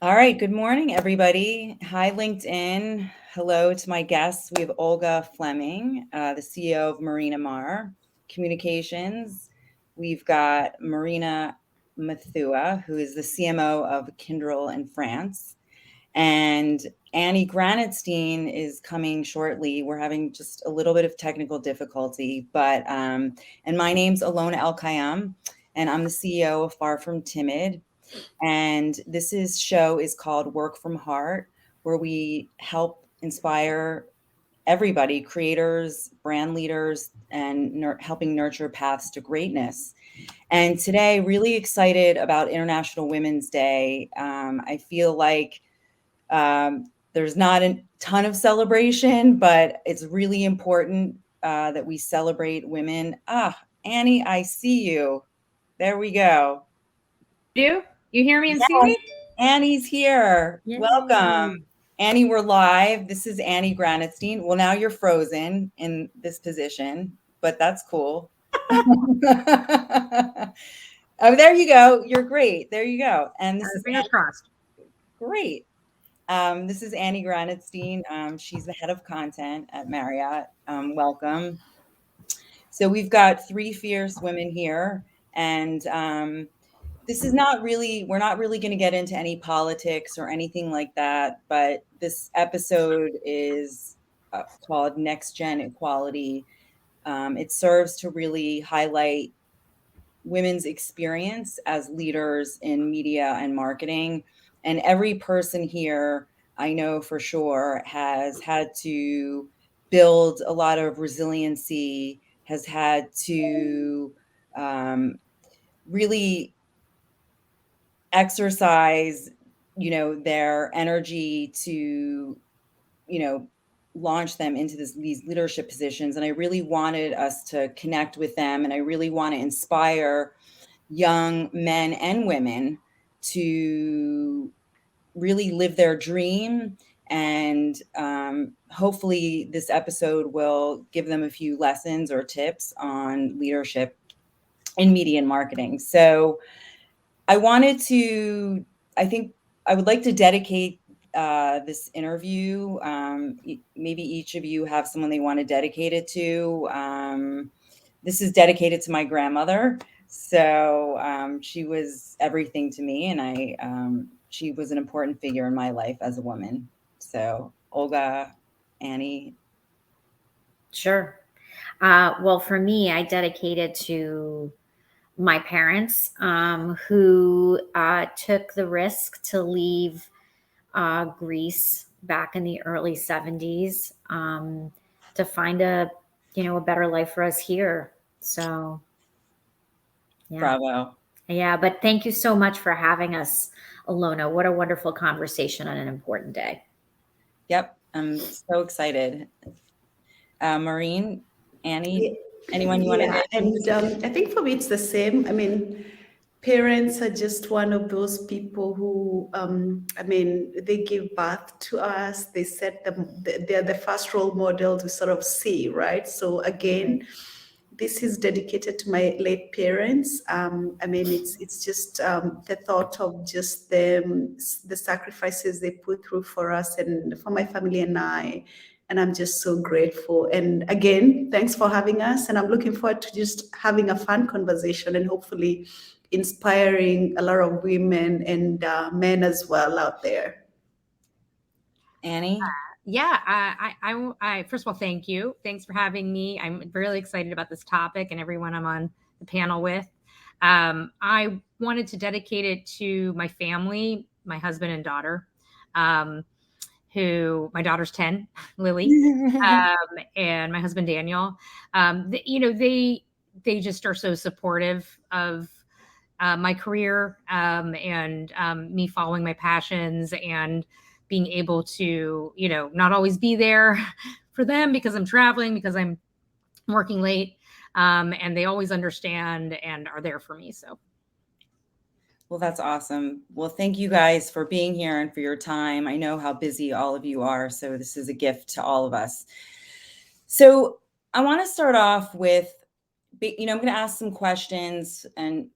All right. Good morning, everybody. Hi, LinkedIn. Hello to my guests. We have Olga Fleming, the CEO of Marina Maher Communications. We've got Marina Muthua, who is the CMO of Kyndryl in France. And Annie Granatstein is coming shortly. We're having just a little bit of technical difficulty, and my name's Alona El-Kayam, and I'm the CEO of FarFromTimid. And show is called Work from Heart, where we help inspire everybody, creators, brand leaders, and helping nurture paths to greatness. And today, really excited about International Women's Day. I feel like there's not a ton of celebration, but it's really important that we celebrate women. Annie, I see you. There we go. You hear me and see me? Annie's here. Yay. Welcome. Annie, we're live. This is Annie Granatstein. Well, now you're frozen in this position, but that's cool. Oh, there you go. You're great. There you go. And this is fingers crossed. Great. This is Annie Granatstein. She's the head of content at Marriott. Welcome. So we've got three fierce women here, and this is we're not really going to get into any politics or anything like that, but this episode is called Next Gen Equality. It serves to really highlight women's experience as leaders in media and marketing. And every person here, I know for sure, has had to build a lot of resiliency, has had to really exercise, their energy to, launch them into these leadership positions. And I really wanted us to connect with them. And I really want to inspire young men and women to really live their dream. And hopefully this episode will give them a few lessons or tips on leadership in media and marketing. So I think I would like to dedicate this interview. Maybe each of you have someone they want to dedicate it to. This is dedicated to my grandmother. So she was everything to me, and she was an important figure in my life as a woman. So Olga, Annie. Sure. Well, for me, I dedicate it to my parents who took the risk to leave Greece back in the early 70s to find a better life for us here. So, yeah. Bravo. Yeah, but thank you so much for having us, Alona. What a wonderful conversation on an important day. Yep, I'm so excited. Maureen, Annie, anyone you want to? And I think for me it's the same. I mean, parents are just one of those people who, they give birth to us. They set them. They're the first role model to sort of see, right? So again. This is dedicated to my late parents. It's just the thought of just them, the sacrifices they put through for us and for my family and I. And I'm just so grateful. And again, thanks for having us. And I'm looking forward to just having a fun conversation and hopefully inspiring a lot of women and men as well out there. Annie? Yeah, I first of all, thank you. Thanks for having me. I'm really excited about this topic and everyone I'm on the panel with. I wanted to dedicate it to my family, my husband and daughter, who my daughter's 10, Lily, and my husband, Daniel. They just are so supportive of my career and me following my passions and being able to, not always be there for them because I'm traveling, because I'm working late. And they always understand and are there for me. So. Well, that's awesome. Well, thank you guys for being here and for your time. I know how busy all of you are, so this is a gift to all of us. So I want to start off with, I'm going to ask some questions, and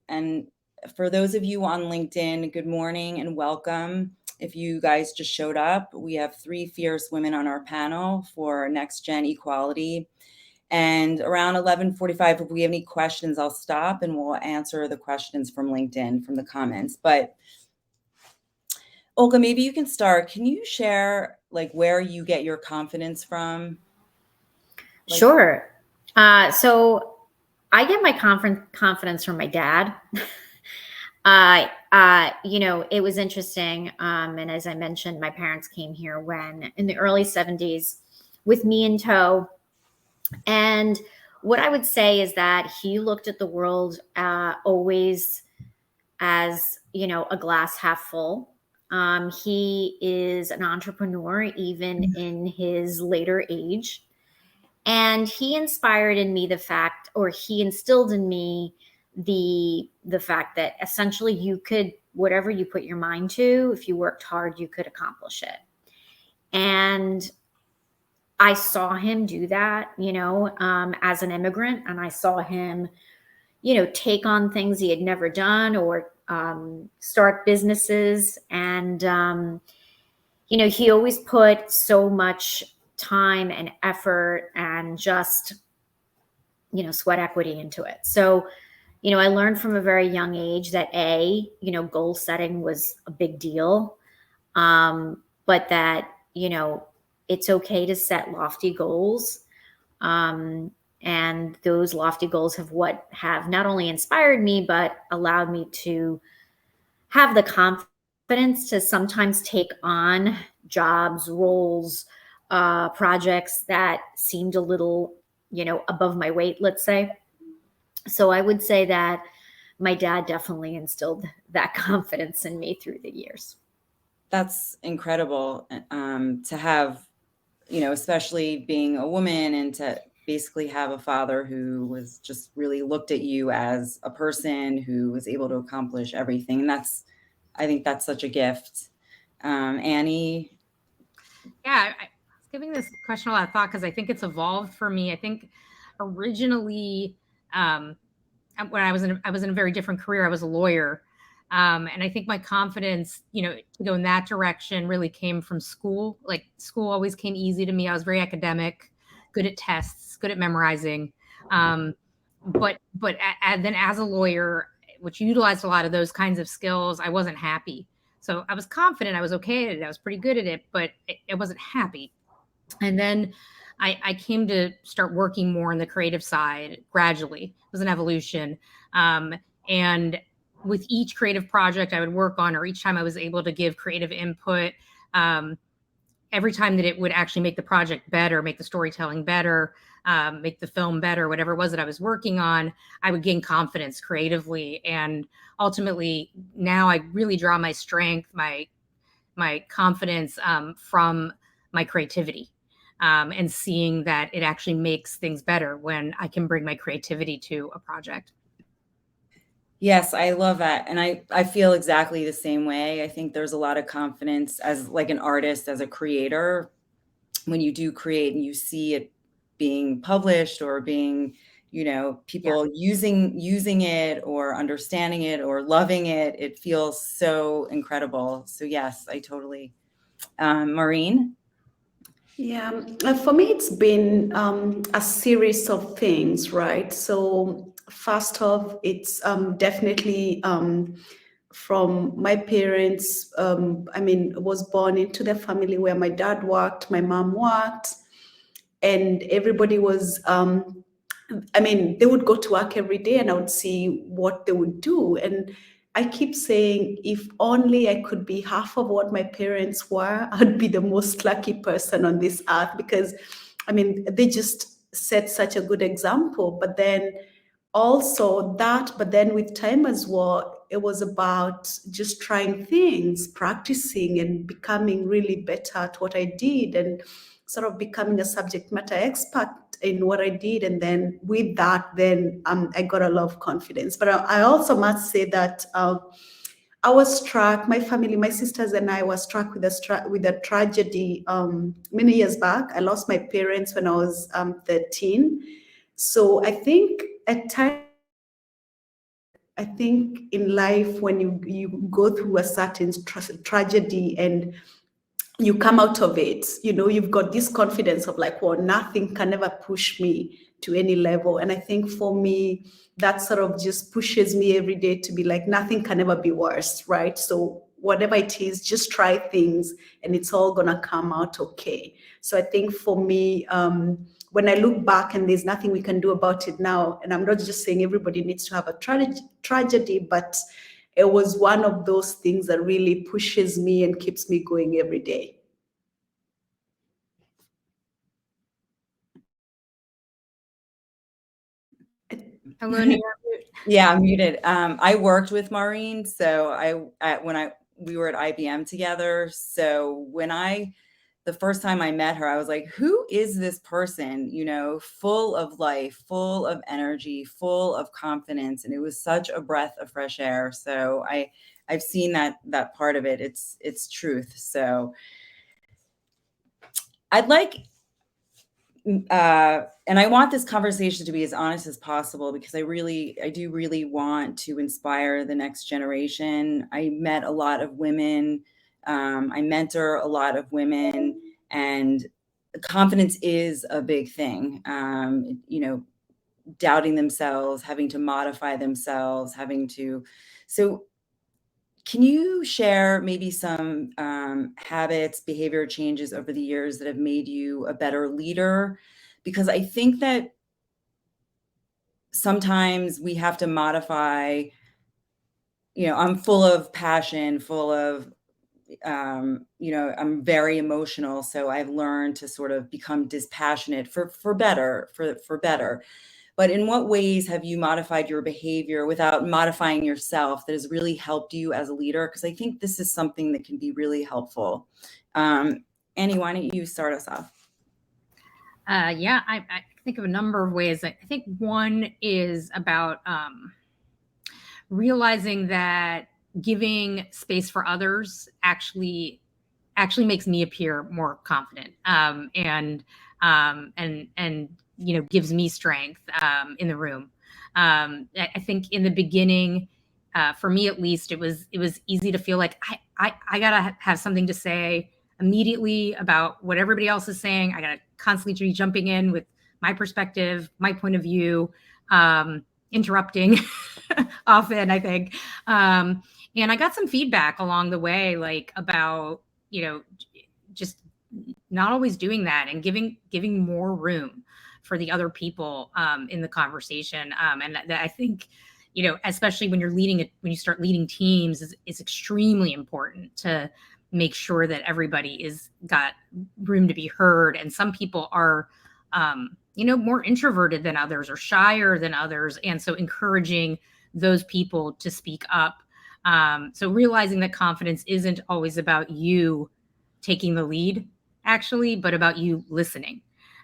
for those of you on LinkedIn, good morning and welcome. if you guys just showed up, we have 3 fierce women on our panel for Next Gen Equality. And around 11:45, if we have any questions, I'll stop and we'll answer the questions from LinkedIn, from the comments. But Olga, maybe you can start. Can you share like where you get your confidence from? Like, Sure. So I get my confidence from my dad. It was interesting. And as I mentioned, my parents came here when in the early 70s with me in tow. And what I would say is that he looked at the world always as, a glass half full. He is an entrepreneur, even in his later age. And he inspired in me he instilled in me the fact that essentially you could, whatever you put your mind to, if you worked hard, you could accomplish it. And I saw him do that, as an immigrant, and I saw him, take on things he had never done or start businesses. And, he always put so much time and effort and just, sweat equity into it. So, I learned from a very young age that goal setting was a big deal. But that, it's okay to set lofty goals. And those lofty goals have not only inspired me, but allowed me to have the confidence to sometimes take on jobs, roles, projects that seemed a little, above my weight, let's say. So I would say that my dad definitely instilled that confidence in me through the years. That's incredible to have, especially being a woman, and to basically have a father who was just really looked at you as a person who was able to accomplish everything. And I think that's such a gift. Annie? Yeah, I was giving this question a lot of thought because I think it's evolved for me. I think originally, when I was in a very different career, I was a lawyer. And I think my confidence, to go in that direction really came from school. Like school always came easy to me. I was very academic, good at tests, good at memorizing. But then as a lawyer, which utilized a lot of those kinds of skills, I wasn't happy. So I was confident, I was okay at it, I was pretty good at it, but I wasn't happy. And then I came to start working more on the creative side gradually. It was an evolution. And with each creative project I would work on, or each time I was able to give creative input, every time that it would actually make the project better, make the storytelling better, make the film better, whatever it was that I was working on, I would gain confidence creatively. And ultimately, now I really draw my strength, my confidence from my creativity. And seeing that it actually makes things better when I can bring my creativity to a project. Yes, I love that. And I feel exactly the same way. I think there's a lot of confidence as like an artist, as a creator, when you do create and you see it being published or being, people using it or understanding it or loving it. It feels so incredible. So yes, I totally. Maureen? Yeah, for me, it's been a series of things, right? So, first off, it's definitely from my parents. Was born into the family where my dad worked, my mom worked, and everybody was. They would go to work every day, and I would see what they would do, and I keep saying, if only I could be half of what my parents were, I'd be the most lucky person on this earth, because, they just set such a good example. But then with time as well, it was about just trying things, practicing, and becoming really better at what I did, and sort of becoming a subject matter expert in what I did. And then with that, I got a lot of confidence. But I also must say that I was struck, my family, my sisters and I were struck with a tragedy many years back. I lost my parents when I was 13. So I think at times, I think in life, when you go through a certain tragedy and you come out of it, you've got this confidence of like, well, nothing can ever push me to any level. And I think for me, that sort of just pushes me every day to be like, nothing can ever be worse, right? So whatever it is, just try things and it's all gonna come out okay. So I think for me, when I look back and there's nothing we can do about it now, and I'm not just saying everybody needs to have a tragedy, but it was one of those things that really pushes me and keeps me going every day. Hello, Nia. Yeah, I'm muted. I worked with Maureen, so we were at IBM together. So the first time I met her, I was like, who is this person, full of life, full of energy, full of confidence. And it was such a breath of fresh air. So I've seen that part of it. It's truth. So I'd like, and I want this conversation to be as honest as possible, because I do really want to inspire the next generation. I met a lot of women. I mentor a lot of women, and confidence is a big thing. Doubting themselves, having to modify themselves, so can you share maybe some habits, behavior changes over the years that have made you a better leader? Because I think that sometimes we have to modify, I'm full of passion, full of, I'm very emotional. So I've learned to sort of become dispassionate for better. But in what ways have you modified your behavior without modifying yourself that has really helped you as a leader? Because I think this is something that can be really helpful. Annie, why don't you start us off? Yeah, I think of a number of ways. I think one is about realizing that giving space for others actually makes me appear more confident, and gives me strength in the room. I think in the beginning, for me at least, it was easy to feel like I gotta have something to say immediately about what everybody else is saying. I gotta constantly be jumping in with my perspective, my point of view, interrupting often, I think. And I got some feedback along the way, like about, just not always doing that and giving more room for the other people in the conversation. And that I think, especially when when you start leading teams, is extremely important to make sure that everybody is got room to be heard. And some people are, more introverted than others or shyer than others. And so encouraging those people to speak up. So realizing that confidence isn't always about you taking the lead, actually, but about you listening,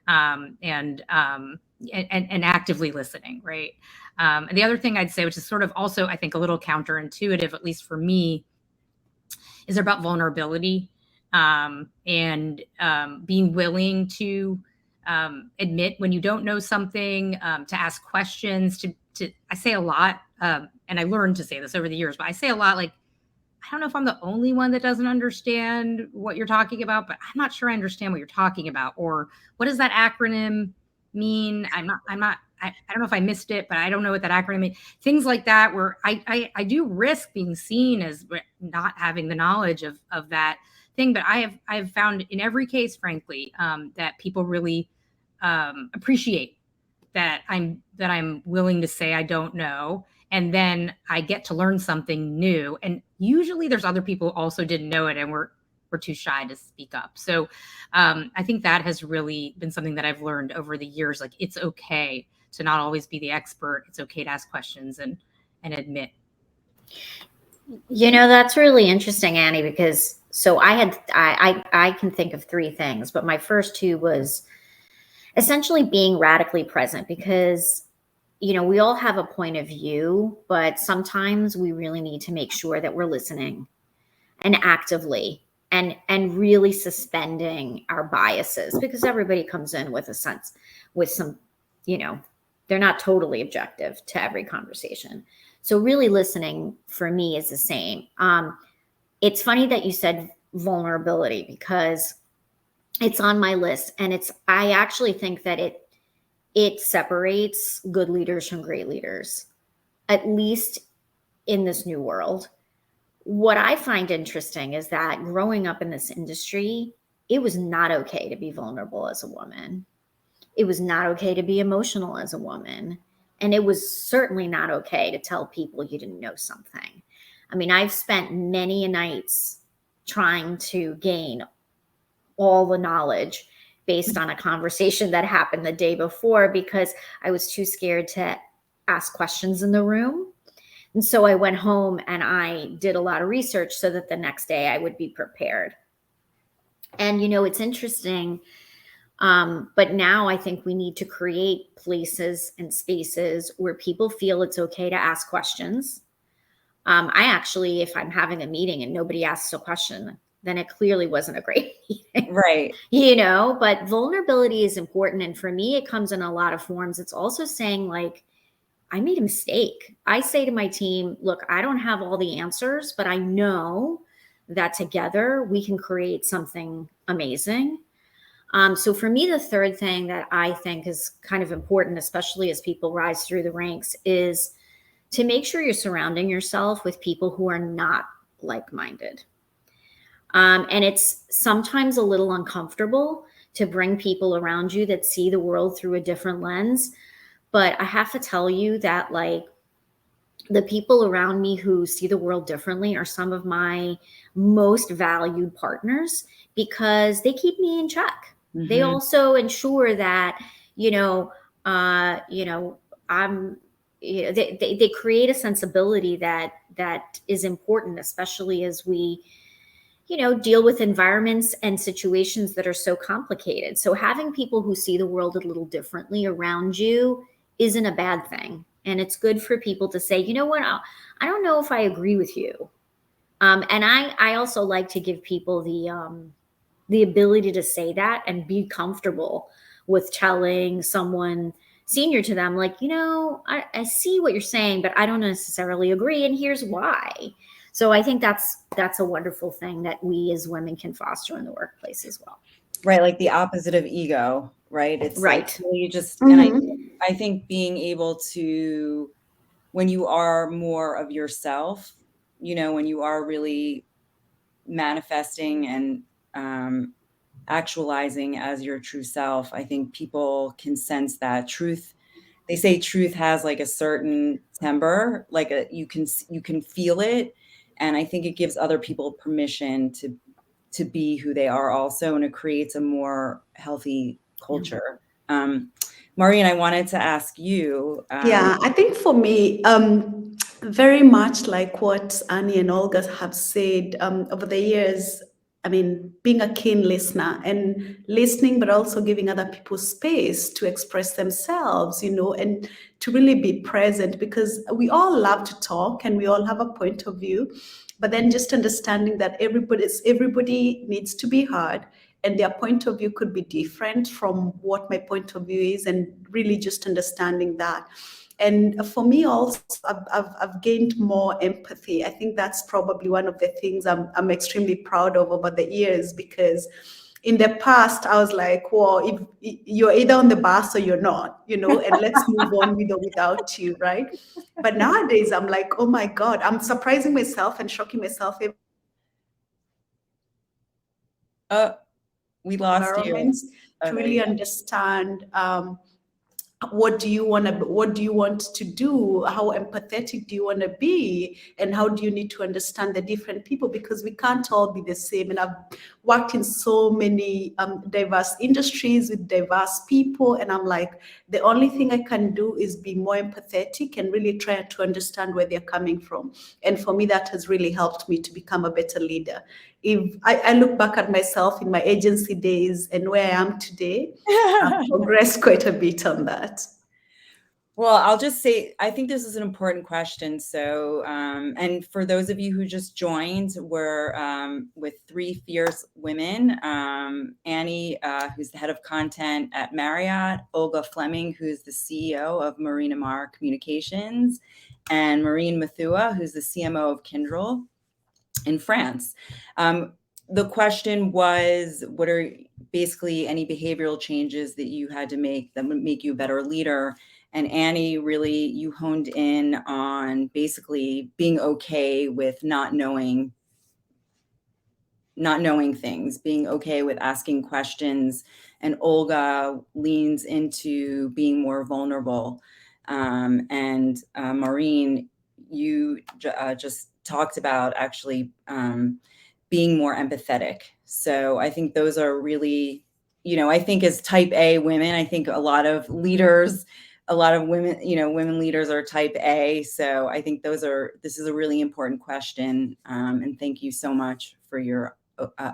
and actively listening, right? And the other thing I'd say, which is sort of also, I think, a little counterintuitive, at least for me, is about vulnerability, and being willing to admit when you don't know something, to ask questions, I say a lot, and I learned to say this over the years, but I say a lot, like, I don't know if I'm the only one that doesn't understand what you're talking about, but I'm not sure I understand what you're talking about. Or what does that acronym mean? I don't know if I missed it, but I don't know what that acronym means. Things like that, where I do risk being seen as not having the knowledge of that thing. But I have found in every case, frankly, that people really appreciate that I'm willing to say I don't know. And then I get to learn something new. And usually there's other people who also didn't know it and we're too shy to speak up. So I think that has really been something that I've learned over the years. Like, it's okay to not always be the expert. It's okay to ask questions and admit. That's really interesting, Annie, because so I can think of three things, but my first two was essentially being radically present, because we all have a point of view, but sometimes we really need to make sure that we're listening and actively and really suspending our biases, because everybody comes in with some, they're not totally objective to every conversation. So really listening for me is the same. It's funny that you said vulnerability, because it's on my list, and I actually think that it separates good leaders from great leaders, at least in this new world. What I find interesting is that growing up in this industry, it was not okay to be vulnerable as a woman. It was not okay to be emotional as a woman. And it was certainly not okay to tell people you didn't know something. I mean, I've spent many nights trying to gain all the knowledge based on a conversation that happened the day before, because I was too scared to ask questions in the room. And so I went home and I did a lot of research so that the next day I would be prepared. And, it's interesting. But now I think we need to create places and spaces where people feel it's okay to ask questions. I actually, if I'm having a meeting and nobody asks a question, then it clearly wasn't a great meeting. Right. But vulnerability is important. And for me, it comes in a lot of forms. It's also saying, like, I made a mistake. I say to my team, look, I don't have all the answers, but I know that together we can create something amazing. So for me, the third thing that I think is kind of important, especially as people rise through the ranks, is to make sure you're surrounding yourself with people who are not like-minded. And it's sometimes a little uncomfortable to bring people around you that see the world through a different lens. But I have to tell you that, like, the people around me who see the world differently are some of my most valued partners, because they keep me in check. Mm-hmm. They also ensure that, they create a sensibility that is important, especially as we, deal with environments and situations that are so complicated. So having people who see the world a little differently around you isn't a bad thing. And it's good for people to say, you know what, I don't know if I agree with you. And I also like to give people the ability to say that and be comfortable with telling someone senior to them, like, I see what you're saying, but I don't necessarily agree, and here's why. So I think that's a wonderful thing that we as women can foster in the workplace as well. Right, like the opposite of ego, right? It's right. Like you just, and I think being able to, when you are more of yourself, when you are really manifesting and actualizing as your true self, I think people can sense that truth. They say truth has like a certain timbre, like you can feel it. And I think it gives other people permission to be who they are also, and it creates a more healthy culture. Maureen, I wanted to ask you. I think for me, very much like what Annie and Olga have said over the years, I mean, being a keen listener and listening, but also giving other people space to express themselves, and to really be present, because we all love to talk and we all have a point of view, but then just understanding that everybody needs to be heard, and their point of view could be different from what my point of view is, and really just understanding that. And for me also, I've gained more empathy. I think that's probably one of the things I'm extremely proud of over the years, because in the past, I was like, well, if you're either on the bus or you're not, and let's move on with or without you, right? But nowadays, I'm like, oh my God, I'm surprising myself and shocking myself. We lost you. To really understand what do you want to do, how empathetic do you want to be, and how do you need to understand the different people, because we can't all be the same. And I've worked in so many diverse industries with diverse people, and I'm like, the only thing I can do is be more empathetic and really try to understand where they're coming from. And for me, that has really helped me to become a better leader. If I look back at myself in my agency days and where I am today, I've progressed quite a bit on that. Well, I'll just say, I think this is an important question. So, and for those of you who just joined, we're with three fierce women, Annie, who's the head of content at Marriott, Olga Fleming, who's the CEO of Marina Maher Communications, and Maureen Muthua, who's the CMO of Kyndryl in France. The question was, what are basically any behavioral changes that you had to make that would make you a better leader? And Annie, really, you honed in on basically being okay with not knowing things, being okay with asking questions. And Olga leans into being more vulnerable. And Maureen, you just talked about actually being more empathetic. So I think those are really, I think as type A women, I think a lot of leaders, a lot of women, women leaders are type A. So I think this is a really important question. And thank you so much for your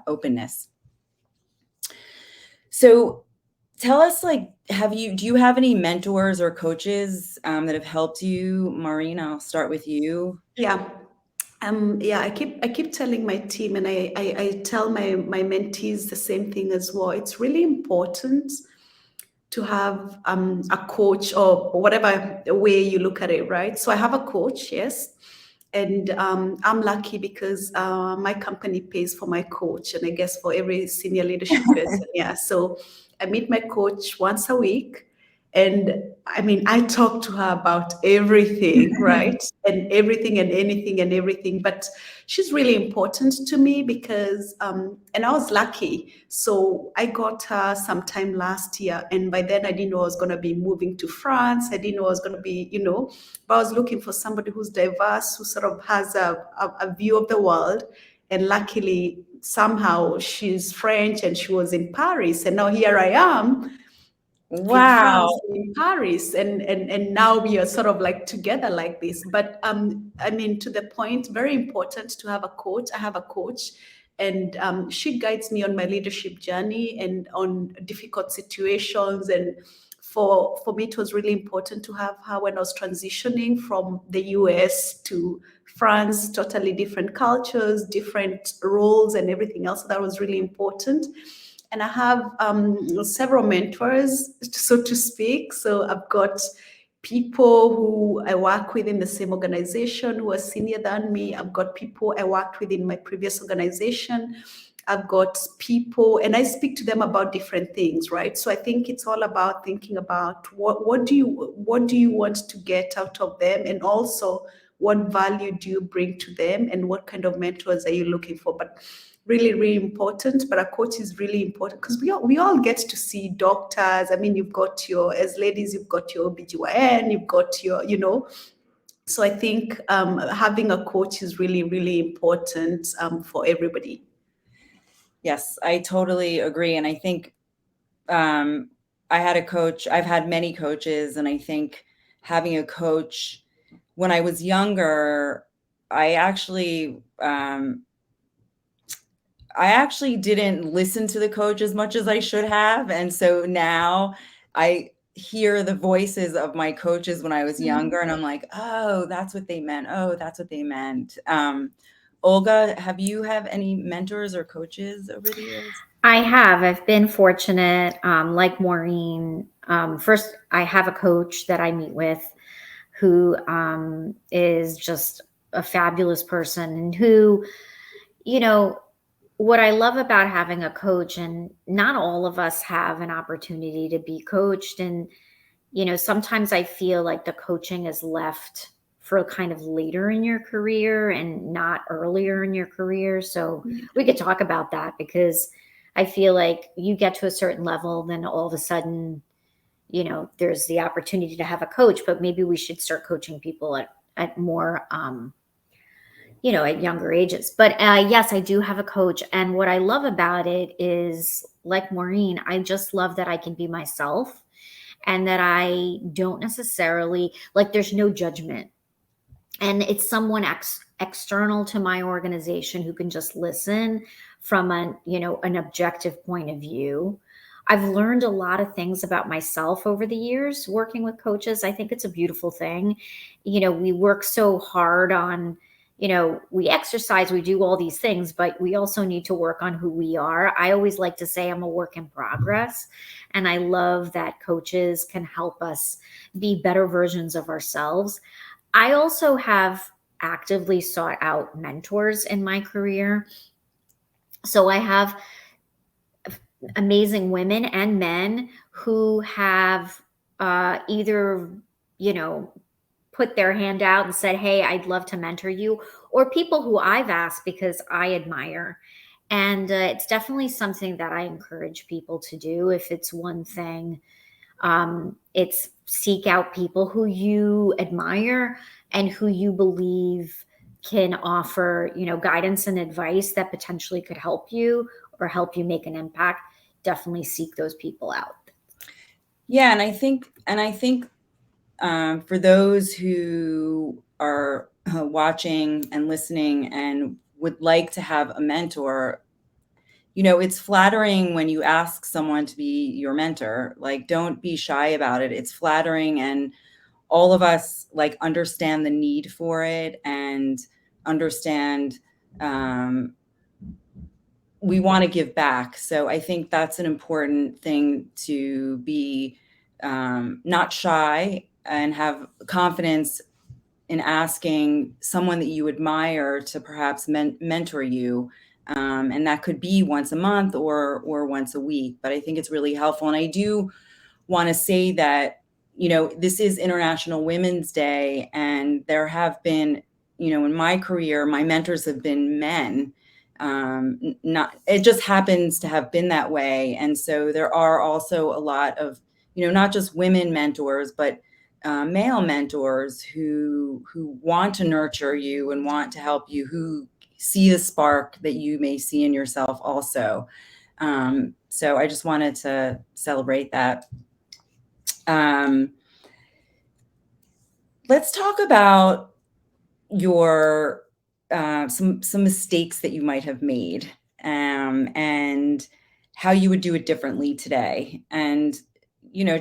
openness. So tell us, do you have any mentors or coaches that have helped you? Maureen, I'll start with you. Yeah. I keep telling my team, and I tell my mentees the same thing as well. It's really important to have a coach, or whatever way you look at it, right? So I have a coach, yes. And I'm lucky because my company pays for my coach, and I guess for every senior leadership person. Yeah. So I meet my coach once a week. And I mean, I talk to her about everything, right? And everything and anything and everything. But she's really important to me because, and I was lucky. So I got her sometime last year. And by then I didn't know I was going to be moving to France. I didn't know I was going to be, but I was looking for somebody who's diverse, who sort of has a view of the world. And luckily, somehow she's French and she was in Paris. And now here I am. Wow. In Paris, and now we are sort of like together like this. But I mean, to the point, very important to have a coach. I have a coach, and she guides me on my leadership journey and on difficult situations. And for me, it was really important to have her when I was transitioning from the US to France, totally different cultures, different roles, and everything else. That was really important. And I have several mentors, so to speak. So I've got people who I work with in the same organization who are senior than me. I've got people I worked with in my previous organization. I've got people, and I speak to them about different things, right? So I think it's all about thinking about what do you want to get out of them, and also what value do you bring to them, and what kind of mentors are you looking for? But really, really important. But a coach is really important because we all get to see doctors. I mean, you've got as ladies, you've got your OBGYN, you've got your, So I think having a coach is really, really important for everybody. Yes, I totally agree. And I think I had a coach, I've had many coaches, and I think having a coach when I was younger, I actually didn't listen to the coach as much as I should have. And so now I hear the voices of my coaches when I was younger, and I'm like, oh, that's what they meant. Oh, that's what they meant. Olga, have you any mentors or coaches over the years? I have. I've been fortunate, like Maureen. First, I have a coach that I meet with who is just a fabulous person, and who, what I love about having a coach, and not all of us have an opportunity to be coached. And, sometimes I feel like the coaching is left for kind of later in your career and not earlier in your career. So we could talk about that, because I feel like you get to a certain level, then all of a sudden, there's the opportunity to have a coach, but maybe we should start coaching people at more, at younger ages. But yes, I do have a coach. And what I love about it is, like Maureen, I just love that I can be myself, and that I don't necessarily, there's no judgment. And it's someone external to my organization who can just listen from an objective point of view. I've learned a lot of things about myself over the years working with coaches. I think it's a beautiful thing. We work so hard on, we exercise, we do all these things, but we also need to work on who we are. I always like to say I'm a work in progress. And I love that coaches can help us be better versions of ourselves. I also have actively sought out mentors in my career. So I have amazing women and men who have either, put their hand out and said, hey, I'd love to mentor you, or people who I've asked because I admire. And it's definitely something that I encourage people to do. If it's one thing, it's seek out people who you admire and who you believe can offer, guidance and advice that potentially could help you or help you make an impact. Definitely seek those people out. Yeah, and I think for those who are watching and listening and would like to have a mentor, it's flattering when you ask someone to be your mentor. Like, don't be shy about it. It's flattering, and all of us understand the need for it and understand we want to give back. So I think that's an important thing, to be not shy and have confidence in asking someone that you admire to perhaps mentor you. And that could be once a month or once a week. But I think it's really helpful. And I do want to say that, this is International Women's Day, and there have been, in my career, my mentors have been men. It just happens to have been that way. And so there are also a lot of, not just women mentors, but male mentors who want to nurture you and want to help you, who see the spark that you may see in yourself also. So I just wanted to celebrate that. Let's talk about your some mistakes that you might have made, and how you would do it differently today. And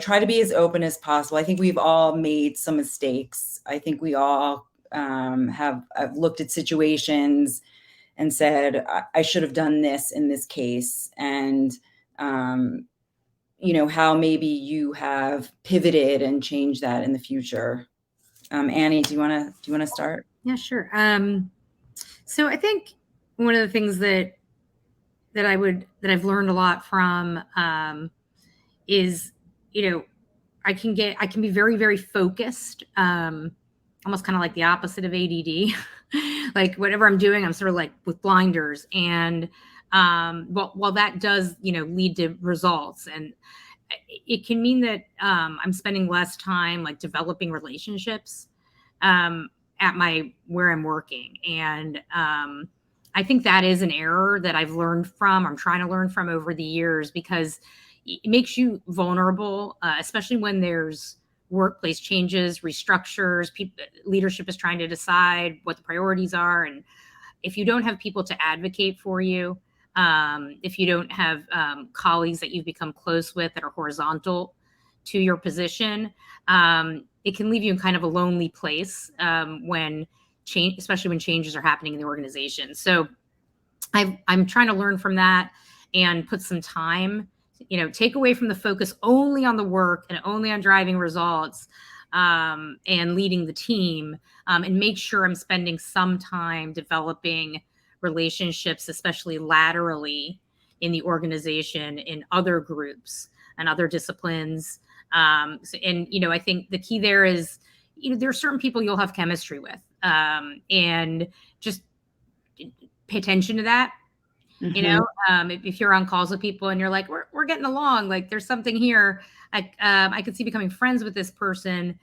try to be as open as possible. I think we've all made some mistakes. I think we all have looked at situations and said, I should have done this in this case. And how maybe you have pivoted and changed that in the future. Annie, do you want to start? Yeah, sure. So I think one of the things that I've learned a lot from is, I can be very, very focused, almost kind of like the opposite of ADD. Like whatever I'm doing, I'm sort of like with blinders. And while that does, lead to results, and it can mean that I'm spending less time like developing relationships at where I'm working. And I think that is an error that I've learned from, I'm trying to learn from over the years, because it makes you vulnerable, especially when there's workplace changes, restructures, leadership is trying to decide what the priorities are. And if you don't have people to advocate for you, if you don't have colleagues that you've become close with that are horizontal to your position, it can leave you in kind of a lonely place especially when changes are happening in the organization. So I'm trying to learn from that and put some time, take away from the focus only on the work and only on driving results and leading the team, and make sure I'm spending some time developing relationships, especially laterally in the organization, in other groups and other disciplines. And I think the key there is, there are certain people you'll have chemistry with, and just pay attention to that. Mm-hmm. If you're on calls with people and you're like, we're getting along, like there's something here, I could see becoming friends with this person.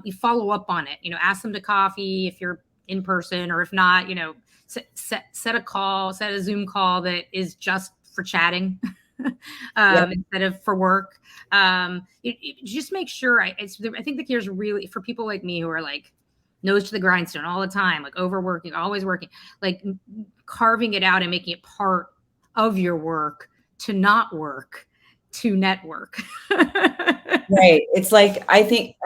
You follow up on it, ask them to coffee if you're in person, or if not, set a Zoom call that is just for chatting. Instead of for work. Just make sure I think the key is really for people like me who are like nose to the grindstone all the time, like overworking, always working, like carving it out and making it part of your work to not work to network. Right. It's like, I think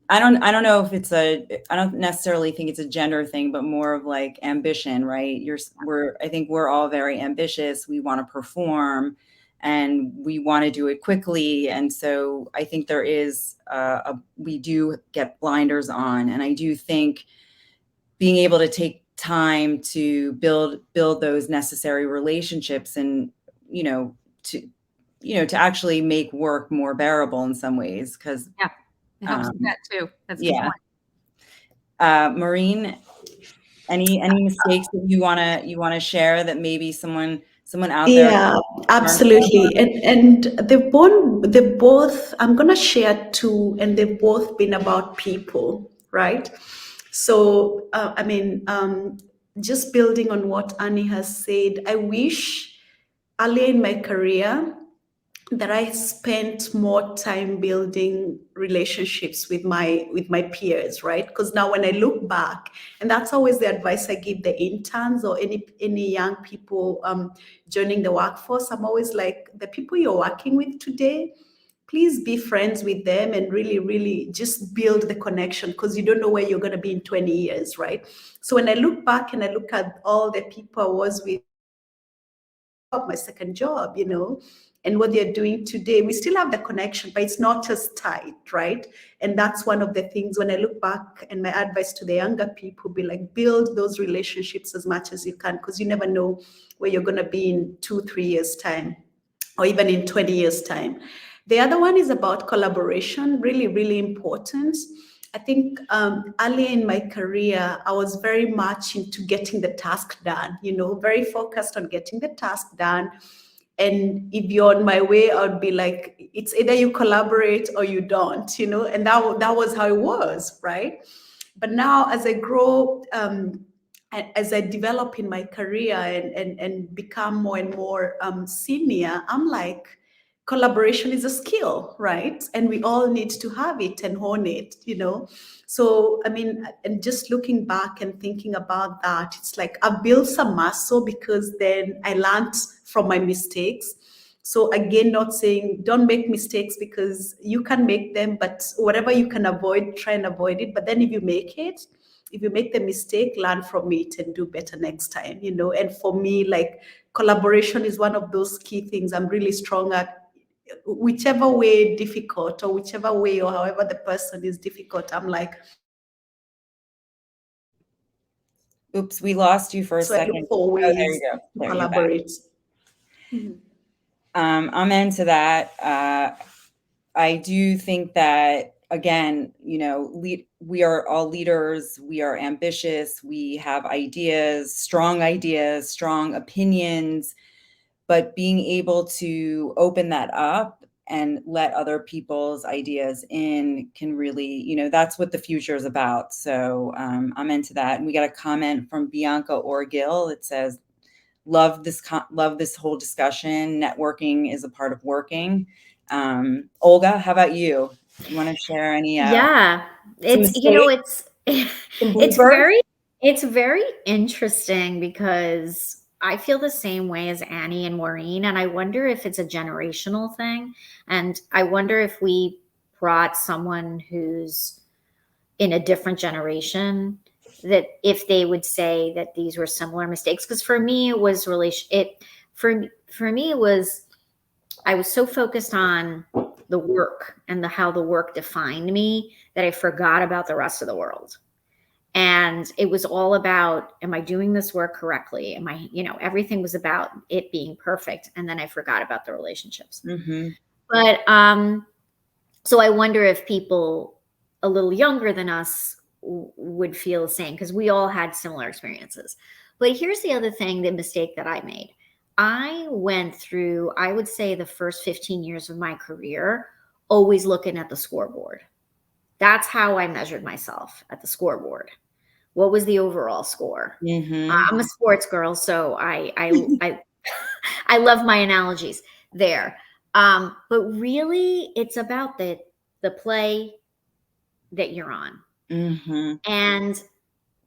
I don't know if I don't necessarily think it's a gender thing, but more of like ambition, right? I think we're all very ambitious. We want to perform and we want to do it quickly. And so I think there is, we do get blinders on. And I do think being able to take time to build those necessary relationships and, to actually make work more bearable in some ways. Cause Yeah, it helps with that too. That's a good yeah. point. Maureen, any mistakes that you wanna share that maybe someone out there Yeah, learn absolutely. And they both, I'm gonna share two, and they've both been about people, right? So just building on what Annie has said, I wish earlier in my career that I spent more time building relationships with my peers, right? Because now when I look back, and that's always the advice I give the interns or any young people joining the workforce. I'm always like, the people you're working with today, please be friends with them and really, really just build the connection, because you don't know where you're going to be in 20 years, right? So when I look back and I look at all the people I was with, my second job, and what they're doing today, we still have the connection, but it's not as tight, right? And that's one of the things when I look back, and my advice to the younger people be like, build those relationships as much as you can, because you never know where you're going to be in 2-3 years time, or even in 20 years time. The other one is about collaboration, really, really important. I think early in my career, I was very much into getting the task done, very focused on getting the task done. And if you're on my way, I would be like, it's either you collaborate or you don't, and that was how it was, right? But now as I grow, as I develop in my career and become more and more senior, I'm like, collaboration is a skill, right? And we all need to have it and hone it, So, and just looking back and thinking about that, it's like I've built some muscle because then I learned from my mistakes. So again, not saying don't make mistakes, because you can make them, but whatever you can avoid, try and avoid it. But then if you make the mistake, learn from it and do better next time, And for me, like, collaboration is one of those key things I'm really strong at. Whichever way difficult, or whichever way, or however the person is difficult, I'm like, Oops, we lost you for a so I second. look for Oh, there ways you go. to There, you're back. collaborate. I'm into that. I do think that, again, we are all leaders. We are ambitious. We have ideas, strong opinions, but being able to open that up and let other people's ideas in can really, that's what the future is about. So I'm into that. And we got a comment from Bianca Orgill. It says, love this whole discussion. Networking is a part of working. Olga, how about you? You want to share any? Yeah, it's Bloopers? it's very interesting, because I feel the same way as Annie and Maureen, and I wonder if it's a generational thing, and I wonder if we brought someone who's in a different generation, that if they would say that these were similar mistakes. Because for me, it was for me it was, I was so focused on the work and how the work defined me that I forgot about the rest of the world. And it was all about, am I doing this work correctly? Am I, everything was about it being perfect. And then I forgot about the relationships. Mm-hmm. But so I wonder if people a little younger than us would feel the same, because we all had similar experiences. But here's the other thing, the mistake that I made. I went through, I would say, the first 15 years of my career always looking at the scoreboard. That's how I measured myself, at the scoreboard. What was the overall score? Mm-hmm. I'm a sports girl, so I love my analogies there. But really, it's about the play that you're on. Mm-hmm. And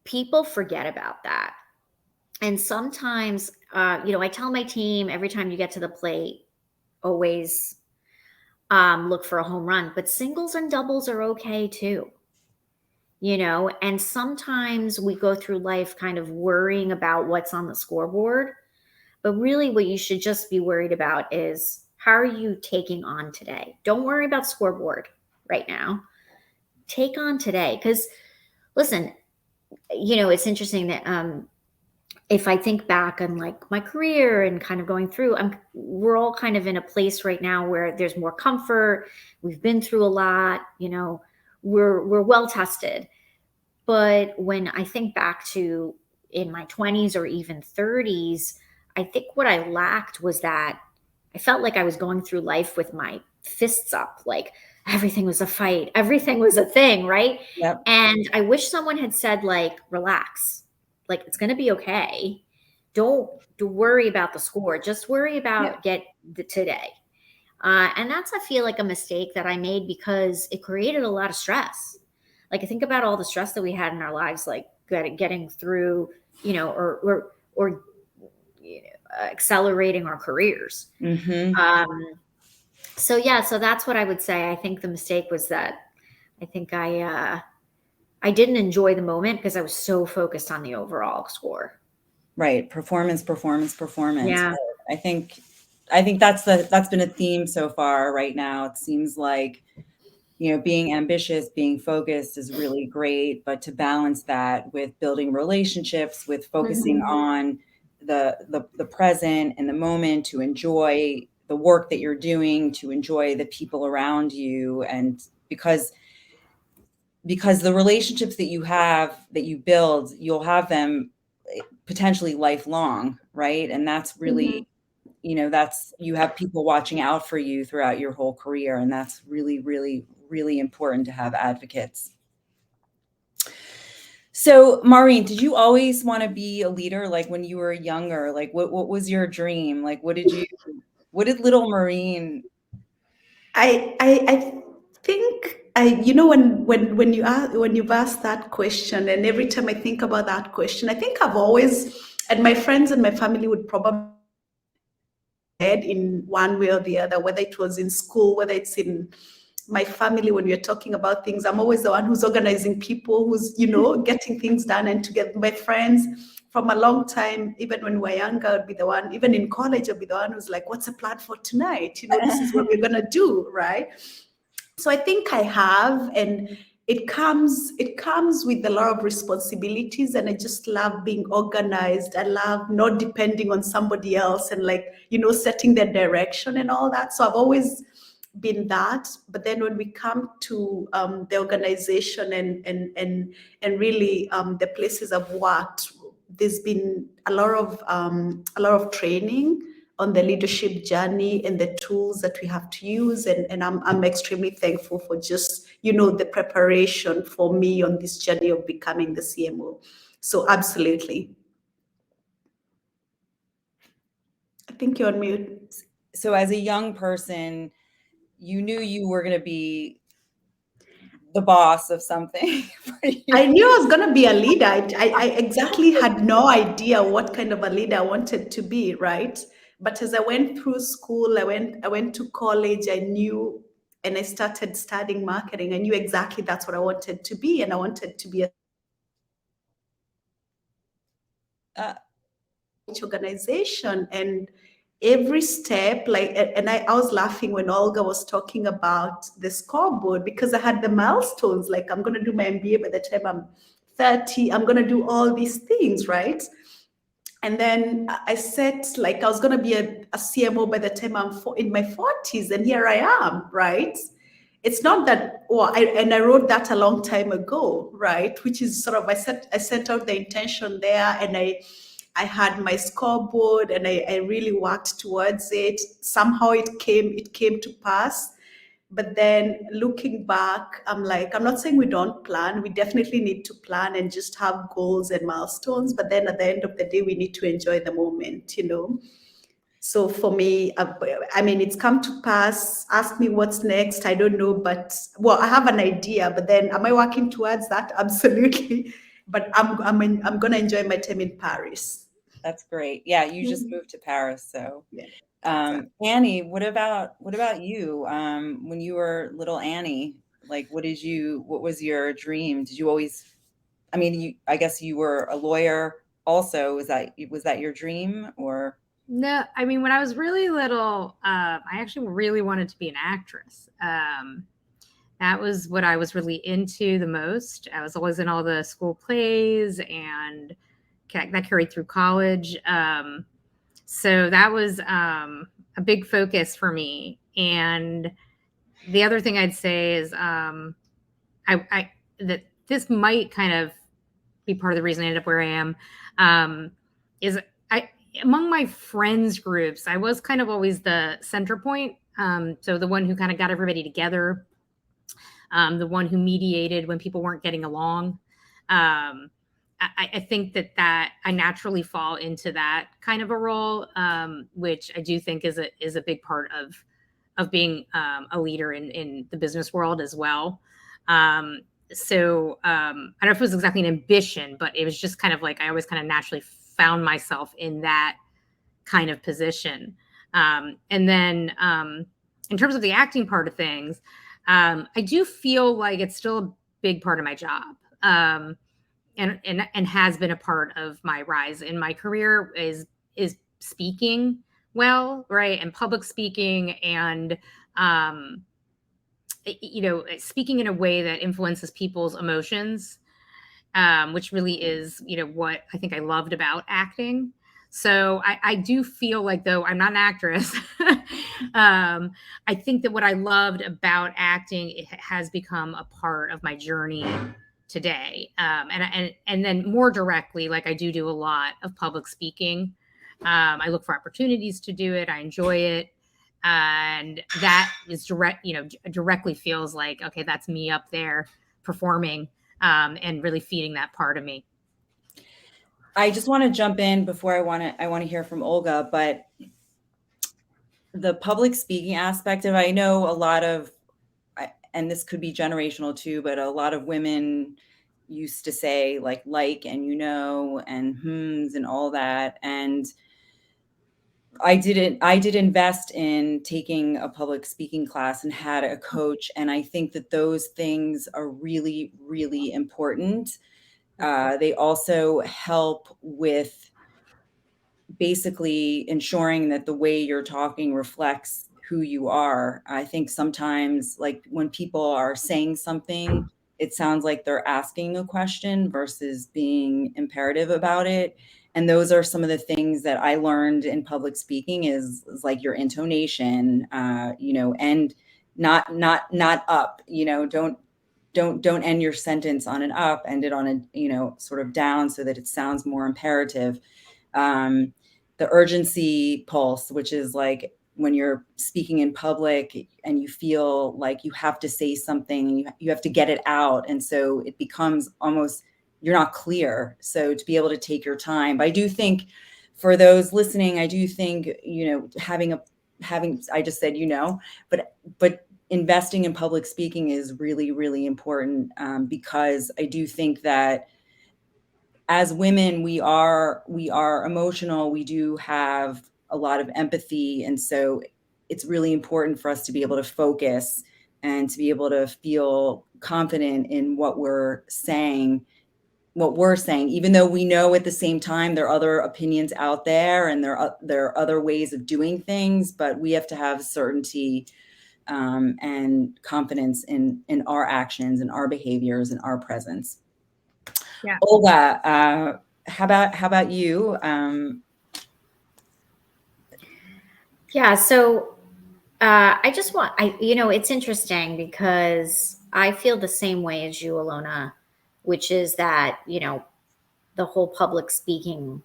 people forget about that. And sometimes, I tell my team, every time you get to the plate, always look for a home run, but singles and doubles are okay too. And sometimes we go through life kind of worrying about what's on the scoreboard, but really what you should just be worried about is how are you taking on today? Don't worry about scoreboard right now. Take on today. Because listen, it's interesting that if I think back on like my career and kind of going through, we're all kind of in a place right now where there's more comfort. We've been through a lot, we're well tested. But when I think back to in my 20s or even 30s, I think what I lacked was that I felt like I was going through life with my fists up, like everything was a fight, everything was a thing, right? Yep. And I wish someone had said, like, relax, like it's going to be okay. Don't worry about the score. Just worry about get the today. And that's, I feel like, a mistake that I made because it created a lot of stress. Like I think about all the stress that we had in our lives, like getting through, or accelerating our careers. Mm-hmm. So that's what I would say. I think the mistake was that I think I didn't enjoy the moment because I was so focused on the overall score. Right. Performance. Yeah. I think that's been a theme so far right now. It seems like, being ambitious, being focused is really great, but to balance that with building relationships, with focusing on the present and the moment, to enjoy the work that you're doing, to enjoy the people around you. And because the relationships that you build, you'll have them potentially lifelong, right? And that's really, you have people watching out for you throughout your whole career. And that's really, really, really important to have advocates. So, Maureen, did you always want to be a leader? Like when you were younger, like what was your dream? Like what did little Maureen? I think when you've asked that question, and every time I think about that question, I think I've always, and my friends and my family would probably in one way or the other, whether it was in school, whether it's in my family. When we're talking about things, I'm always the one who's organizing people, who's getting things done. And to get my friends from a long time, even when we were younger, I'd be the one, even in college, I'd be the one who's like, what's the plan for tonight? This is what we're gonna do, right? So I think I have, and it comes with a lot of responsibilities, and I just love being organized. I love not depending on somebody else and setting their direction and all that. So I've always been that. But then when we come to the organization and really the places I've worked, there's been a lot of training on the leadership journey and the tools that we have to use. And I'm extremely thankful for just, the preparation for me on this journey of becoming the CMO. So absolutely. I think you're on mute. So as a young person, you knew you were going to be the boss of something. I knew I was going to be a leader. I exactly had no idea what kind of a leader I wanted to be, right? But as I went through school, I went to college, I knew, and I started studying marketing. I knew exactly that's what I wanted to be. And I wanted to be a organization. And every step, I was laughing when Olga was talking about the scoreboard, because I had the milestones, like I'm going to do my MBA by the time I'm 30, I'm going to do all these things, right? And then I said, I was going to be a CMO by the time I'm in my 40s, and here I am, right? It's not that, I wrote that a long time ago, right? Which is sort of, I sent out the intention there, and I had my scoreboard, and I really worked towards it. Somehow it came to pass. But then looking back, I'm like, I'm not saying we don't plan. We definitely need to plan and just have goals and milestones. But then at the end of the day, we need to enjoy the moment, So for me, it's come to pass. Ask me what's next. I don't know, but I have an idea. But then, am I working towards that? Absolutely. But I'm going to enjoy my time in Paris. That's great. Yeah, you just moved to Paris, so. Yeah. Annie, what about you? When you were little Annie, like what was your dream? Did you always, I mean, I guess you were a lawyer also. Was that your dream or? No, I mean, when I was really little, I actually really wanted to be an actress. That was what I was really into the most. I was always in all the school plays, and that carried through college. So that was a big focus for me. And the other thing I'd say is that this might kind of be part of the reason I ended up where I am. Is among my friends groups, I was kind of always the center point. So the one who kind of got everybody together, the one who mediated when people weren't getting along. I think that I naturally fall into that kind of a role, which I do think is a big part of being a leader in the business world as well. So I don't know if it was exactly an ambition, but it was just kind of like I always kind of naturally found myself in that kind of position. And then in terms of the acting part of things, I do feel like it's still a big part of my job. And has been a part of my rise in my career is speaking well, right? And public speaking and speaking in a way that influences people's emotions, which really is, what I think I loved about acting. So I do feel like, though I'm not an actress, I think that what I loved about acting, it has become a part of my journey today. And then more directly, like I do a lot of public speaking. I look for opportunities to do it. I enjoy it. And that is directly feels like, okay, that's me up there performing and really feeding that part of me. I just want to jump in before I want to hear from Olga, but the public speaking aspect of, I know a lot of, and this could be generational too, but a lot of women used to say like and and hmms and all that. And I did invest in taking a public speaking class and had a coach. And I think that those things are really, really important. They also help with basically ensuring that the way you're talking reflects who you are. I think sometimes, like when people are saying something, it sounds like they're asking a question versus being imperative about it. And those are some of the things that I learned in public speaking is like your intonation, and not up, don't end your sentence on an up, end it on a, sort of down so that it sounds more imperative. The urgency pulse, which is like when you're speaking in public and you feel like you have to say something and you have to get it out. And so it becomes almost, you're not clear. So to be able to take your time. But I do think for those listening, I do think, having, I just said, but investing in public speaking is really, really important, because I do think that as women, we are emotional. We do have a lot of empathy. And so it's really important for us to be able to focus and to be able to feel confident in what we're saying, even though we know at the same time there are other opinions out there and there are other ways of doing things, but we have to have certainty and confidence in our actions and our behaviors and our presence. Yeah. Olga, how about you? Yeah. So it's interesting because I feel the same way as you, Alona, which is that, the whole public speaking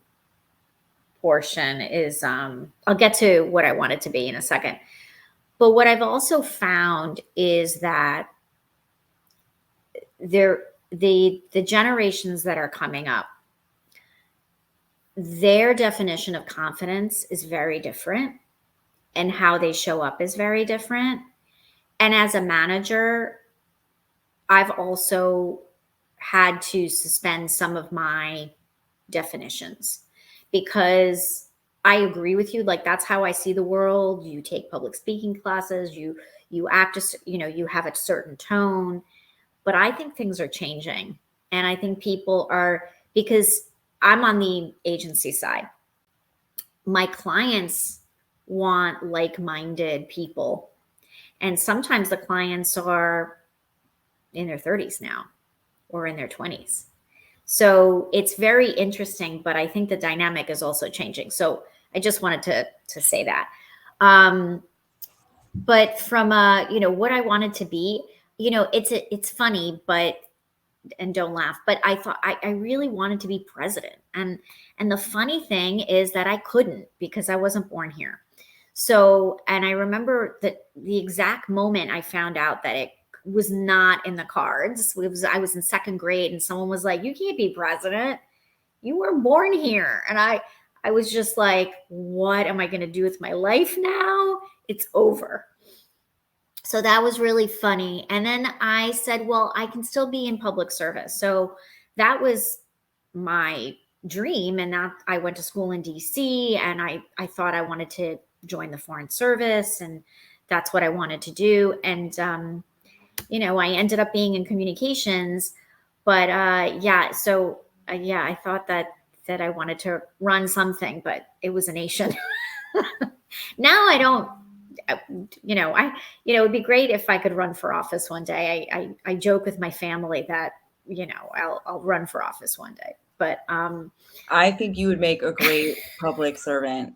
portion is, I'll get to what I want it to be in a second. But what I've also found is that the generations that are coming up, their definition of confidence is very different and how they show up is very different. And as a manager, I've also had to suspend some of my definitions because I agree with you. Like, that's how I see the world. You take public speaking classes, you act, you have a certain tone, but I think things are changing. And I think people are, because I'm on the agency side, my clients want like-minded people. And sometimes the clients are in their 30s now or in their 20s. So it's very interesting, but I think the dynamic is also changing. So I just wanted to say that. But from what I wanted to be, it's funny, and don't laugh, but I thought I really wanted to be president. And the funny thing is that I couldn't, because I wasn't born here. So, and I remember that the exact moment I found out that it was not in the cards. I was in second grade, and someone was like, "You can't be president. You were born here." And I was just like, "What am I going to do with my life now? It's over." So that was really funny. And then I said, well, I can still be in public service. So that was my dream. And that I went to school in DC, and I thought I wanted to join the Foreign Service, and that's what I wanted to do. And, I ended up being in communications, but I thought that I wanted to run something, but it was a nation. Now I don't, it would be great if I could run for office one day. I joke with my family that, I'll run for office one day, but, I think you would make a great public servant,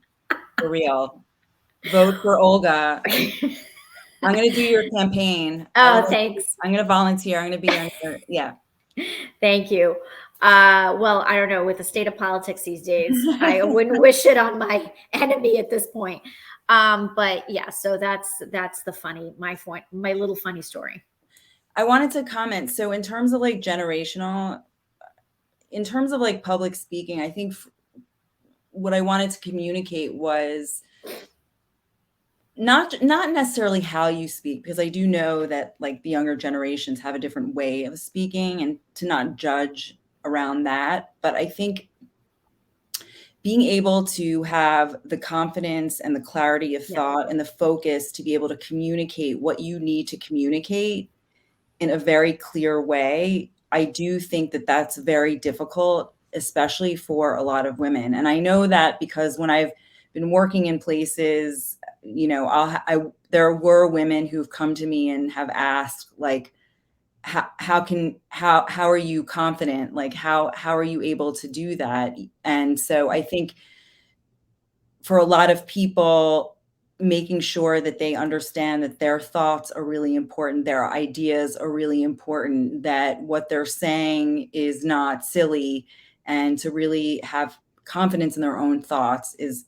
for real. Vote for Olga. I'm going to do your campaign. Oh, thanks. I'm going to volunteer. I'm going to be on your, yeah. Thank you. Well, I don't know, with the state of politics these days, I wouldn't wish it on my enemy at this point. But yeah, so that's my little funny story. I wanted to comment. So in terms of like in terms of like public speaking, I think what I wanted to communicate was not necessarily how you speak, because I do know that like the younger generations have a different way of speaking, and to not judge around that. But I think being able to have the confidence and the clarity of thought and the focus to be able to communicate what you need to communicate in a very clear way, I do think that that's very difficult, especially for a lot of women. And I know that because when I've been working in places, there were women who've come to me and have asked, like, how are you confident? Like, how are you able to do that? And so I think for a lot of people, making sure that they understand that their thoughts are really important, their ideas are really important, that what they're saying is not silly, and to really have confidence in their own thoughts is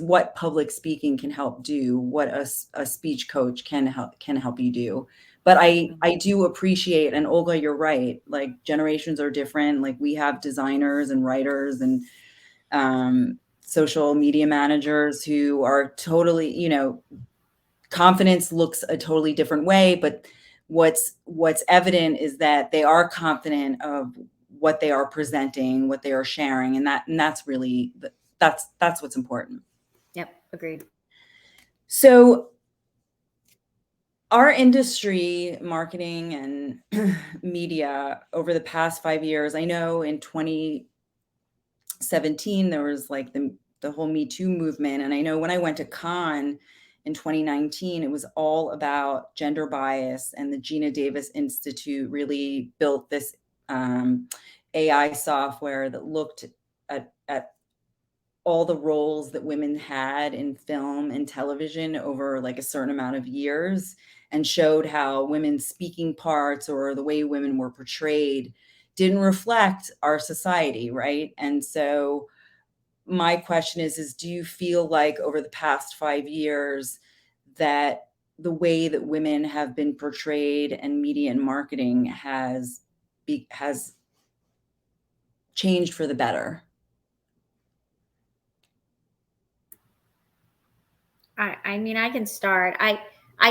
what public speaking can help do, what a speech coach can help you do. But I do appreciate, and Olga, you're right, like generations are different. Like we have designers and writers and social media managers who are totally, confidence looks a totally different way, but what's evident is that they are confident of what they are presenting, what they are sharing, and that's really that's what's important. Yep, agreed. So our industry, marketing and media, over the past 5 years, I know in 2017 there was like the whole Me Too movement, and I know when I went to Cannes in 2019, it was all about gender bias, and the Gina Davis Institute really built this AI software that looked at all the roles that women had in film and television over like a certain amount of years, and showed how women's speaking parts or the way women were portrayed didn't reflect our society, right? And so my question is do you feel like over the past 5 years that the way that women have been portrayed in media and marketing has changed for the better? I mean, I can start. I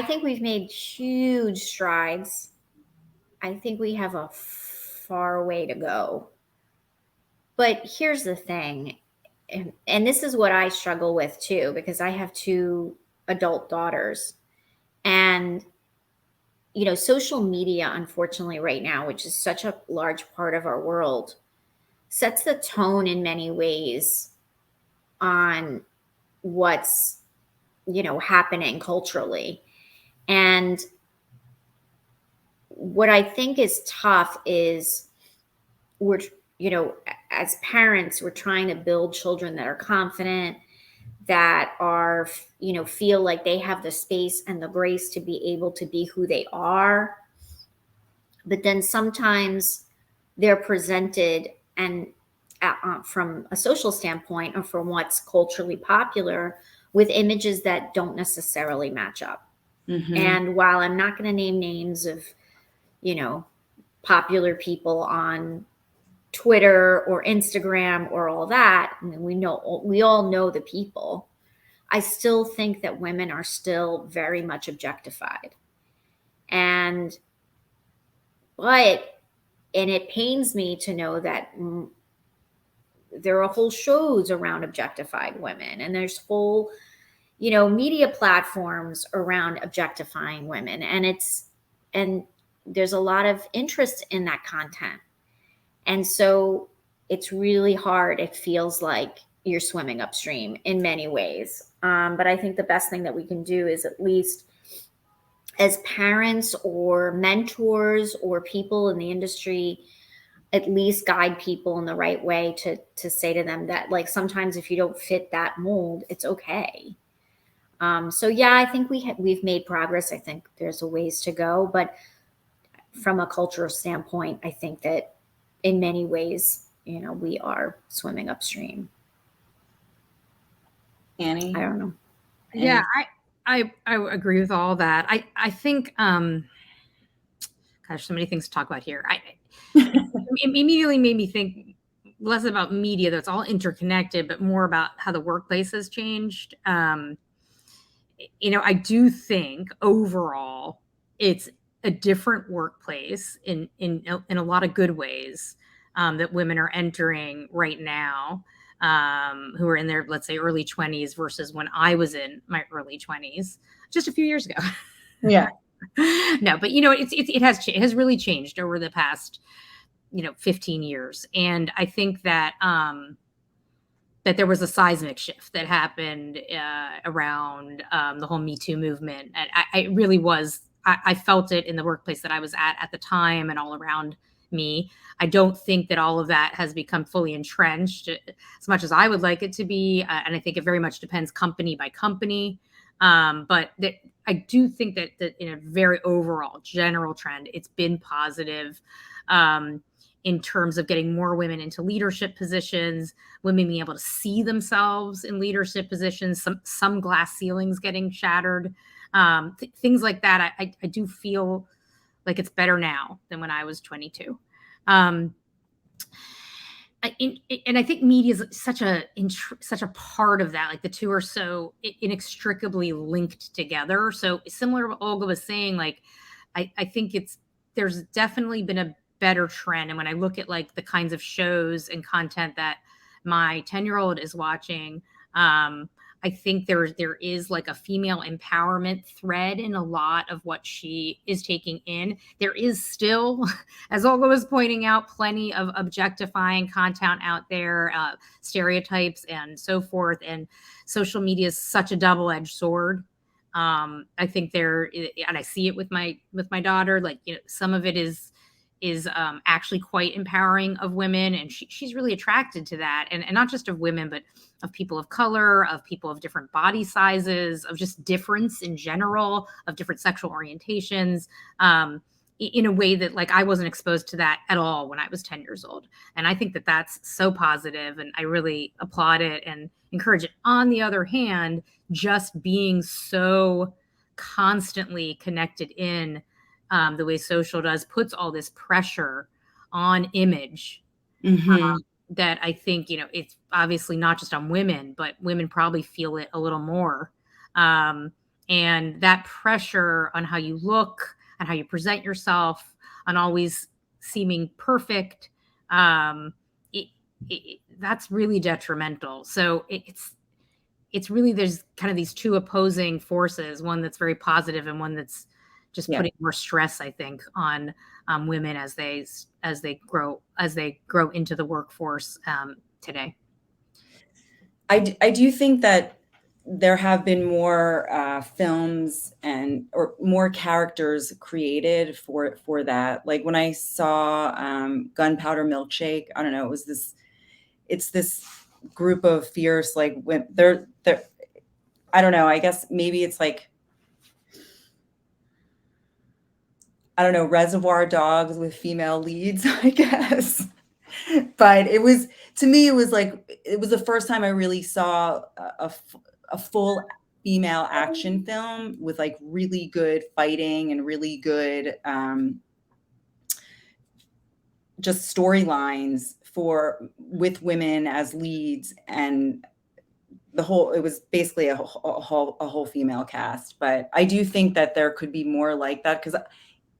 think we've made huge strides. I think we have a far way to go. But here's the thing. and this is what I struggle with too, because I have 2 adult daughters, and social media, unfortunately, right now, which is such a large part of our world, sets the tone in many ways on what's happening culturally. And what I think is tough is we're as parents, we're trying to build children that are confident, that are feel like they have the space and the grace to be able to be who they are. But then sometimes they're presented, and from a social standpoint, or from what's culturally popular, with images that don't necessarily match up. Mm-hmm. And while I'm not going to name names of popular people on Twitter or Instagram or all that, I mean, we all know the people, I still think that women are still very much objectified. And it pains me to know that there are whole shows around objectified women, and there's whole media platforms around objectifying women, and there's a lot of interest in that content. And so it's really hard. It feels like you're swimming upstream in many ways. But I think the best thing that we can do is, at least as parents or mentors or people in the industry, at least guide people in the right way to say to them that, like, sometimes if you don't fit that mold, it's okay. So yeah, I think we've made progress. I think there's a ways to go, but from a cultural standpoint, I think that in many ways, we are swimming upstream. Annie? I don't know. Yeah, I agree with all that. I think, gosh, so many things to talk about here. It immediately made me think less about media, that's all interconnected, but more about how the workplace has changed. I do think overall it's a different workplace in a lot of good ways, that women are entering right now, who are in their, let's say, early 20s versus when I was in my early 20s just a few years ago. Yeah. No, but it has really changed over the past 15 years. And I think that that there was a seismic shift that happened around the whole Me Too movement. And I really was, I felt it in the workplace that I was at the time and all around me. I don't think that all of that has become fully entrenched as much as I would like it to be. And I think it very much depends company by company. But I do think that in a very overall general trend, it's been positive. In terms of getting more women into leadership positions, women being able to see themselves in leadership positions, some glass ceilings getting shattered, things like that. I do feel like it's better now than when I was 22. And I think media is such a part of that. Like, the two are so inextricably linked together. So similar to what Olga was saying, like, I think there's definitely been a better trend. And when I look at, like, the kinds of shows and content that my 10-year-old is watching, I think there is like a female empowerment thread in a lot of what she is taking in. There is still, as Olga was pointing out, plenty of objectifying content out there, stereotypes and so forth. And social media is such a double-edged sword. I think and I see it with my daughter, like, some of it is actually quite empowering of women, and she's really attracted to that, and not just of women, but of people of color, of people of different body sizes, of just difference in general, of different sexual orientations, in a way that, like, I wasn't exposed to that at all when I was 10 years old. And I think that that's so positive, and I really applaud it and encourage it. On the other hand, just being so constantly connected in the way social does puts all this pressure on image, that I think, it's obviously not just on women, but women probably feel it a little more. And that pressure on how you look, on how you present yourself, on always seeming perfect, that's really detrimental. So it's really, there's kind of these two opposing forces, one that's very positive and one that's just putting more stress, I think, on women as they grow into the workforce today. I do think that there have been more films or more characters created for that. Like when I saw Gunpowder Milkshake, I don't know, it's this group of fierce, like, they're I don't know, I guess maybe it's like, I don't know, Reservoir Dogs with female leads, I guess. But to me, it was the first time I really saw a full female action film with like really good fighting and really good just storylines with women as leads, and it was basically a whole female cast. But I do think that there could be more like that, because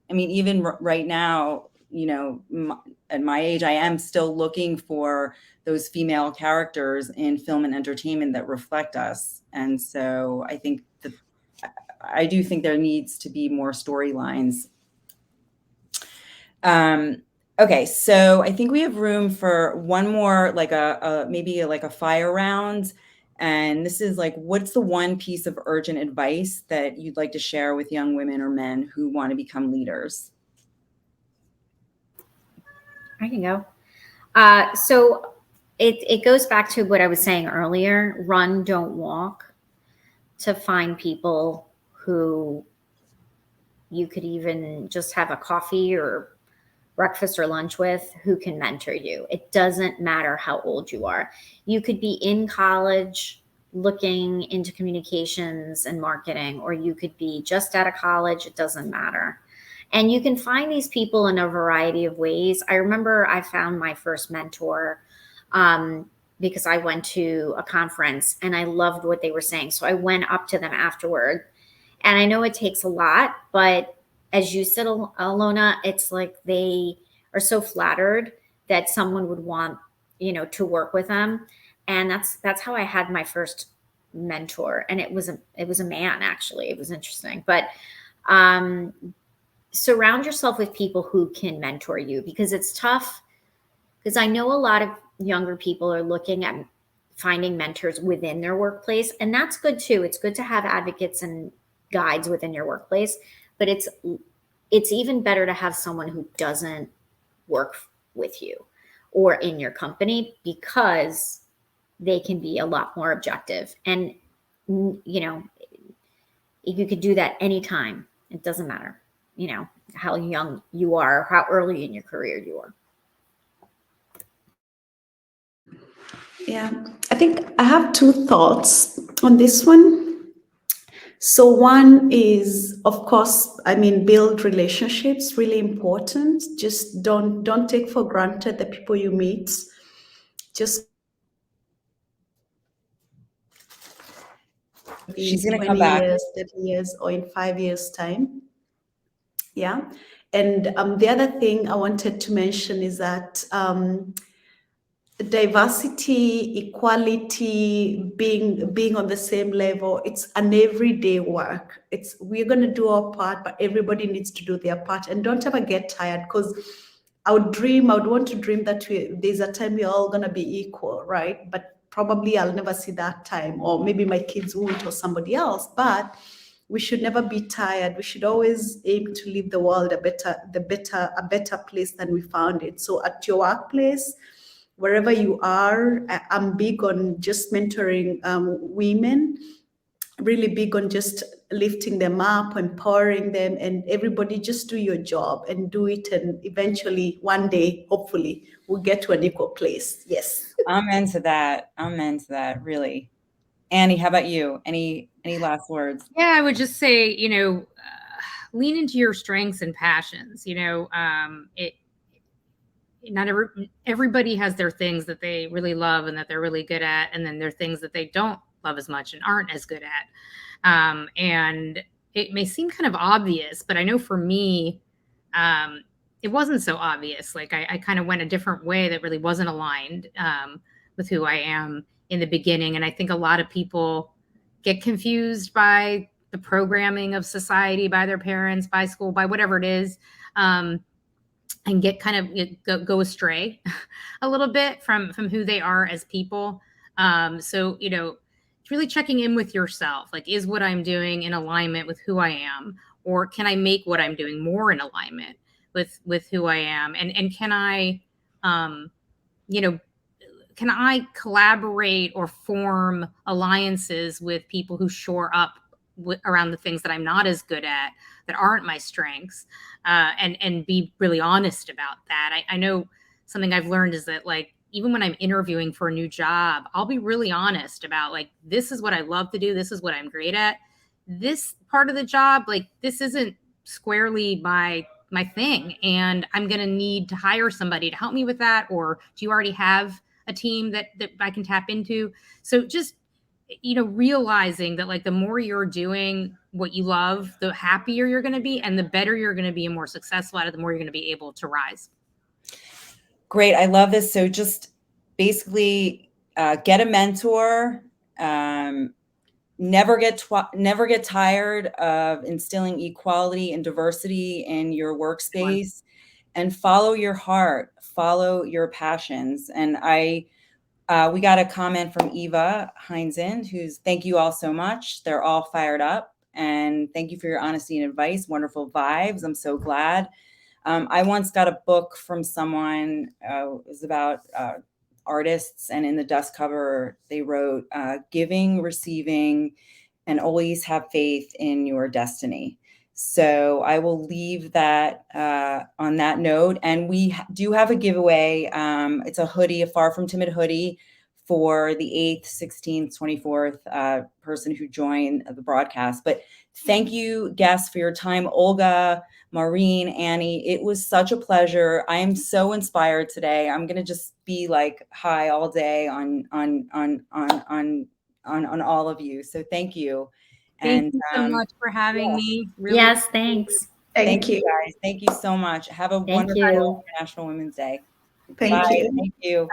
I mean, even right now, you know, at my age, I am still looking for those female characters in film and entertainment that reflect us. And so I do think there needs to be more storylines. Okay, so I think we have room for one more, like maybe like a fire round. And this is like, what's the one piece of urgent advice that you'd like to share with young women or men who want to become leaders? I can go. So it goes back to what I was saying earlier: run, don't walk. To find people who you could even just have a coffee or breakfast or lunch with, who can mentor you. It doesn't matter how old you are. You could be in college looking into communications and marketing, or you could be just out of college. It doesn't matter. And you can find these people in a variety of ways. I remember I found my first mentor because I went to a conference and I loved what they were saying. So I went up to them afterward. And I know it takes a lot, but as you said, Alona, it's like they are so flattered that someone would want, you know, to work with them. And that's how I had my first mentor. And it was a man, actually. It was interesting. But surround yourself with people who can mentor you, because it's tough. Because I know a lot of younger people are looking at finding mentors within their workplace. And that's good too. It's good to have advocates and guides within your workplace. But it's even better to have someone who doesn't work with you or in your company, because they can be a lot more objective. And, you know, you could do that anytime. It doesn't matter, you know, how young you are, how early in your career you are. Yeah, I think I have two thoughts on this one. So one is, of course, I mean, build relationships, really important. Just don't take for granted the people you meet. Just She's going to 20 come back. years, 30 years, or in 5 years' time. Yeah. And the other thing I wanted to mention is that diversity, equality, being on the same level, it's an everyday work. We're going to do our part, but everybody needs to do their part. And don't ever get tired, because I would want to dream that there's a time we're all going to be equal, right? But probably I'll never see that time, or maybe my kids won't, or somebody else. But we should never be tired. We should always aim to leave the world a better place than we found it. So at your workplace, wherever you are, I'm big on just mentoring women, really big on just lifting them up, empowering them, and everybody just do your job and do it. And eventually, one day, hopefully, we'll get to an equal place. Yes. Amen to that. Amen to that, really. Annie, how about you? Any last words? Yeah, I would just say, you know, lean into your strengths and passions. You know, not everybody has their things that they really love and that they're really good at, and then there are things that they don't love as much and aren't as good at. And it may seem kind of obvious, but I know for me, it wasn't so obvious. Like I kind of went a different way that really wasn't aligned with who I am in the beginning. And I think a lot of people get confused by the programming of society, by their parents, by school, by whatever it is, and get kind of go astray a little bit from who they are as people. So, it's really checking in with yourself. Like, is what I'm doing in alignment with who I am? Or can I make what I'm doing more in alignment with who I am? And can I, can I collaborate or form alliances with people who shore up around the things that I'm not as good at, that aren't my strengths, and be really honest about that. I know something I've learned is that, like, even when I'm interviewing for a new job, I'll be really honest about, like, this is what I love to do. This is what I'm great at. This part of the job, like, this isn't squarely my thing. And I'm going to need to hire somebody to help me with that. Or do you already have a team that I can tap into? So just, realizing that, like, the more you're doing what you love, the happier you're going to be, and the better you're going to be and more successful at it, the more you're going to be able to rise. Great. I love this. So just basically get a mentor. Never get tired of instilling equality and diversity in your workspace, and follow your heart, follow your passions. And we got a comment from Eva Heinzen, who's, thank you all so much. They're all fired up, and thank you for your honesty and advice. Wonderful vibes. I'm so glad. I once got a book from someone, it was about artists, and in the dust cover, they wrote, giving, receiving, and always have faith in your destiny. So I will leave that on that note. And we do have a giveaway. It's a hoodie, a Far From Timid hoodie, for the 8th, 16th, 24th person who joined the broadcast. But thank you, guests, for your time. Olga, Maureen, Annie, it was such a pleasure. I am so inspired today. I'm gonna just be like high all day on all of you. So thank you. Thank you so much for having me. Really, yes, thanks. Thank you, guys. Thank you so much. Have a wonderful International Women's Day. Thank you. Thank you.